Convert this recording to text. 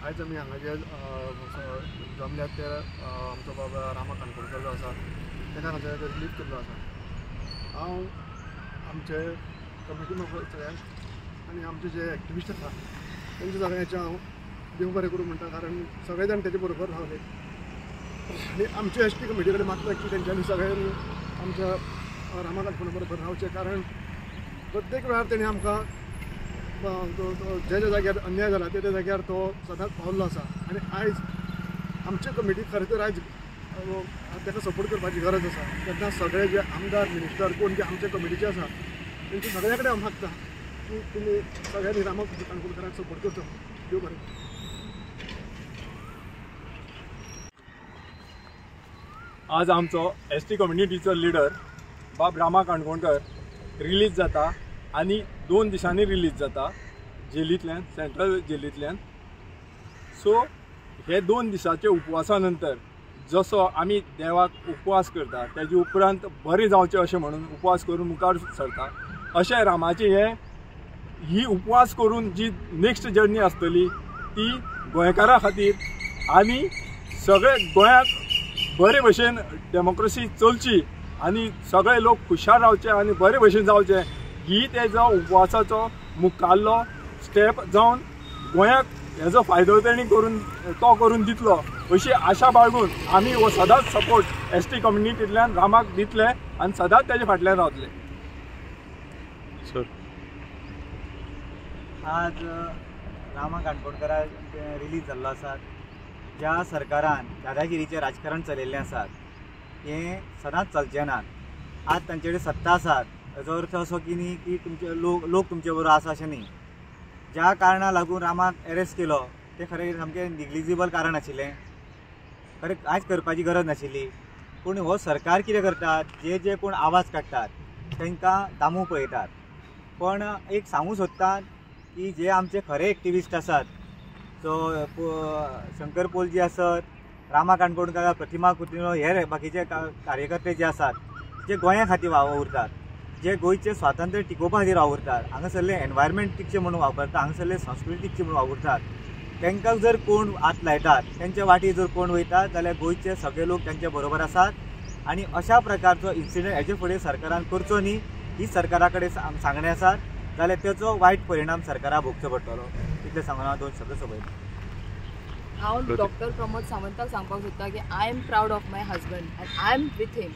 आयज आमी हांगा जे जमल्यात ते आमचो बाबा रामा काणकोणकर जो आसा ताका हांगा रिलीफ केल्लो आसा। हांव आमचे कमिटी मेंबर सगळ्यांक आनी आमचे जे एक्टिविस्ट आसा तेंचे सगळ्यांचे हांव देव बरें करूं म्हणटा, कारण सगळे जाण तेजे बरोबर रावले आनी आमचे एसटी कमिटी कडेन मागता की तेंच्यांनी सगळ्यांनी आमच्या रामा काणकोणकर बरोबर रावचें, कारण प्रत्येक वेळार तेणी आमकां जे जाग्यार अन्याय जाला ते जाग्यार तो सदांच पावल्लो आसा। आनी आयज आमचे कमिटी खरें तर आयज ताका सपोर्ट करपाची गरज आसा। तेन्ना सगळे जे आमदार मिनिस्टर कोण जे आमचे कमिटीचे आसा तेंचे सगळ्या कडेन हांव मागता की तुमी सगळ्यांनी रामा काणकोणकराक सपोर्ट करचो। देव बरें। आज आमचो एसटी कम्युनिटीचो लिडर बाब रामा काणकोणकर रिलीज जाता आनी 2 दिसांनी रिलीज जाता जेलींतल्यान, सेंट्रल जेलींतल्यान। सो हे 2 दिसाचे उपवासा नंतर जसो आमी देवाक उपवास करता तेजे उपरांत बरें जावचें अशें म्हणून उपवास करून मुखार सरता, अशें रामाची ही उपवास करून जी नेक्स्ट जर्नी आसतली ती गोंयकारां खातीर आनी सगळे गोंयाक बरे भशेन डेमोक्रेसी चलची आनी सगळे लोक खुशाल रावचे आनी बरे भशेन जावचे ही तेजो उपवासाचो मुखाल्लो स्टेप जावन गोंयाक हेजो फायदो तेणी करून दितलो अशी आशा बाळगून आमी हो सदांच सपोर्ट एसटी कम्युनिटींतल्यान रामाक दितले आनी सदांच तेजे फाटल्यान रावतले। आज रामा काणकोणकराक रिलीज जाल्लो आसा। ज्या सरकारान दादागिरीचें राजकारण चलयल्लें आसात हें सदांच चलचें नात। आज तांचे कडेन सत्ता आसात हेजो अर्थ असो की न्ही की तुमचे लोक तुमचे बरोबर आसा अशें न्ही। ज्या कारणाक लागून रामाक अरेस्ट केलो तें खरें सामकें निग्लिजिबल कारण आशिल्लें, खरें कांयच करपाची गरज नाशिल्ली। पूण हो सरकार कितें करतात, जे कोण आवाज काडटात तांकां दामूक पळयतात। पण एक सांगूं सोदतात की जे आमचे खरे एक्टिविस्ट आसात, सो शंकर पोलजी आसत, रामा काणकोणकर, प्रतिमा कुतिन्य, हे बाकीचे कार्यकर्ते जे आसात जे गोंया खातीर वावुरतात, जे गोंयचे स्वातंत्र्य टिकोवपा खातीर वावुरतात, हांगासरले एनवायरमेंट टिकचे म्हणून वापरतात, हांगासरले संस्कृती टिकचे म्हणून वावुरतात, तांकां जर कोण हात लायतात, त्यांच्या वाटी जर कोण वयतात जाल्यार गोंयचे सगळे लोक त्यांच्या बरोबर आसात। आनी अशा प्रकारचो इन्सिडंट हेजे फुडें सरकारान करचो न्ही ही सरकारा कडेन सांगणे आसात, जाल्यार तेचो वायट परिणाम सरकाराक भोगचो पडटलो। इतलें सांगून हांव 2 शब्द सोंपयतां। हांव डॉक्टर प्रमोद सावंताक सांगपाक सोदतां की I am proud of my husband and I am with him.